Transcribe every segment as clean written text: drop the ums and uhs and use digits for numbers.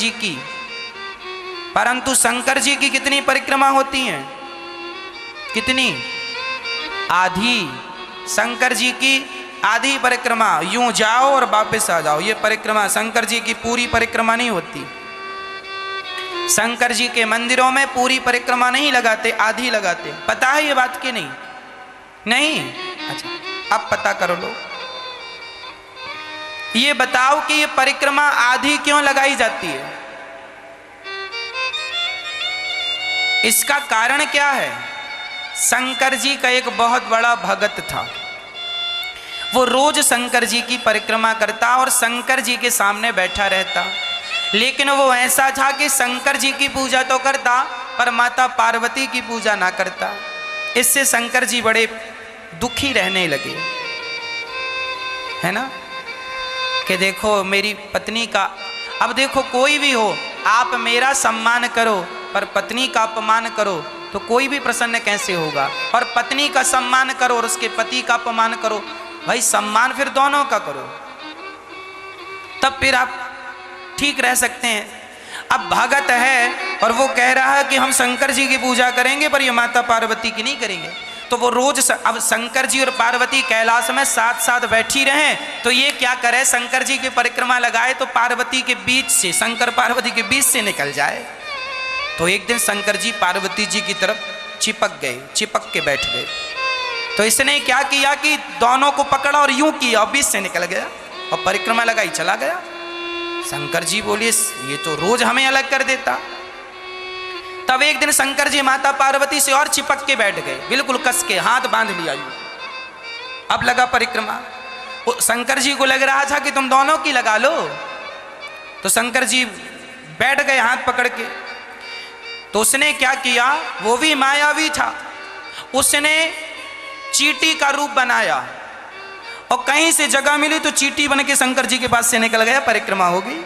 जी की, परंतु शंकर जी की कितनी परिक्रमा होती हैं? कितनी? आधी। शंकर जी की आधी परिक्रमा, यूं जाओ और वापस आ जाओ, ये परिक्रमा। शंकर जी की पूरी परिक्रमा नहीं होती। शंकर जी के मंदिरों में पूरी परिक्रमा नहीं लगाते, आधी लगाते। पता है ये बात कि नहीं? नहीं? अच्छा, अब पता करो लो। ये बताओ कि ये परिक्रमा आधी क्यों लगाई जाती है? इसका कारण क्या है? शंकर जी का एक बहुत बड़ा भगत था, वो रोज शंकर जी की परिक्रमा करता और शंकर जी के सामने बैठा रहता। लेकिन वो ऐसा था कि शंकर जी की पूजा तो करता पर माता पार्वती की पूजा ना करता। इससे शंकर जी बड़े दुखी रहने लगे, है ना, कि देखो मेरी पत्नी का, अब देखो कोई भी हो, आप मेरा सम्मान करो पर पत्नी का अपमान करो तो कोई भी प्रसन्न कैसे होगा? और पत्नी का सम्मान करो और उसके पति का अपमान करो, भाई सम्मान फिर दोनों का करो, तब फिर आप ठीक रह सकते हैं। अब भगत है और वो कह रहा है कि हम शंकर जी की पूजा करेंगे पर ये माता पार्वती की नहीं करेंगे। तो वो रोज अब शंकर जी और पार्वती कैलाश में साथ साथ बैठी रहे, तो ये क्या करे, शंकर जी की परिक्रमा लगाए तो पार्वती के बीच से, शंकर पार्वती के बीच से निकल जाए। तो एक दिन शंकर जी पार्वती जी की तरफ चिपक गए, चिपक के बैठ गए। तो इसने क्या किया कि दोनों को पकड़ा और यूं किया और बीच से निकल गया और परिक्रमा लगाई चला गया। शंकर जी बोले ये तो रोज हमें अलग कर देता। तब एक दिन शंकर जी माता पार्वती से और चिपक के बैठ गए, बिल्कुल कस के हाथ बांध लिया। अब लगा परिक्रमा। शंकर जी को लग रहा था कि तुम दोनों की लगा लो, तो शंकर जी बैठ गए हाथ पकड़ के। तो उसने क्या किया, वो भी मायावी था, उसने चींटी का रूप बनाया और कहीं से जगह मिली तो चींटी बन के शंकर जी के पास से निकल गया, परिक्रमा होगी।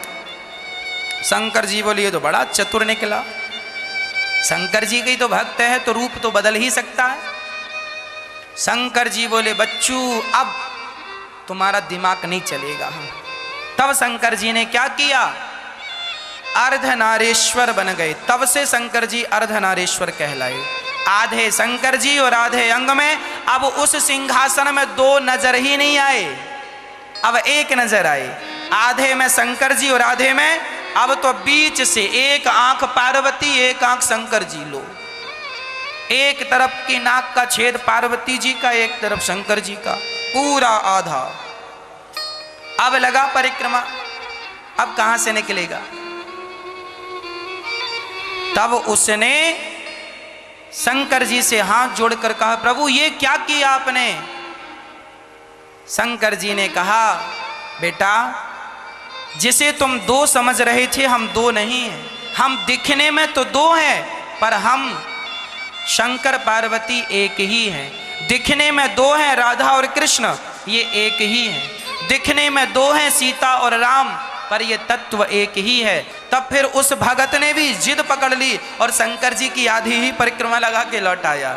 शंकर जी बोले ये तो बड़ा चतुर निकला, शंकर जी के तो भक्त है तो रूप तो बदल ही सकता है। शंकर जी बोले बच्चू अब तुम्हारा दिमाग नहीं चलेगा। तब शंकर जी ने क्या किया, अर्धनारेश्वर बन गए। तब से शंकर जी अर्धनारेश्वर कहलाए। आधे शंकर जी और आधे अंग में अब उस सिंहासन में दो नजर ही नहीं आए, अब एक नजर आए। आधे में शंकर जी और आधे में, अब तो बीच से एक आंख पार्वती एक आंख शंकर जी लो। एक तरफ की नाक का छेद पार्वती जी का, एक तरफ शंकर जी का, पूरा आधा। अब लगा परिक्रमा, अब कहां से निकलेगा? तब उसने शंकर जी से हाथ जोड़कर कहा प्रभु ये क्या किया आपने? शंकर जी ने कहा बेटा जिसे तुम दो समझ रहे थे हम दो नहीं हैं, हम दिखने में तो दो हैं पर हम शंकर पार्वती एक ही हैं। दिखने में दो हैं राधा और कृष्ण, ये एक ही हैं। दिखने में दो हैं सीता और राम, पर ये तत्व एक ही है। तब फिर उस भगत ने भी जिद पकड़ ली और शंकर जी की आधी ही परिक्रमा लगा के लौट आया।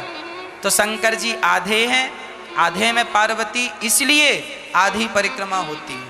तो शंकर जी आधे हैं, आधे में पार्वती, इसलिए आधी परिक्रमा होती है।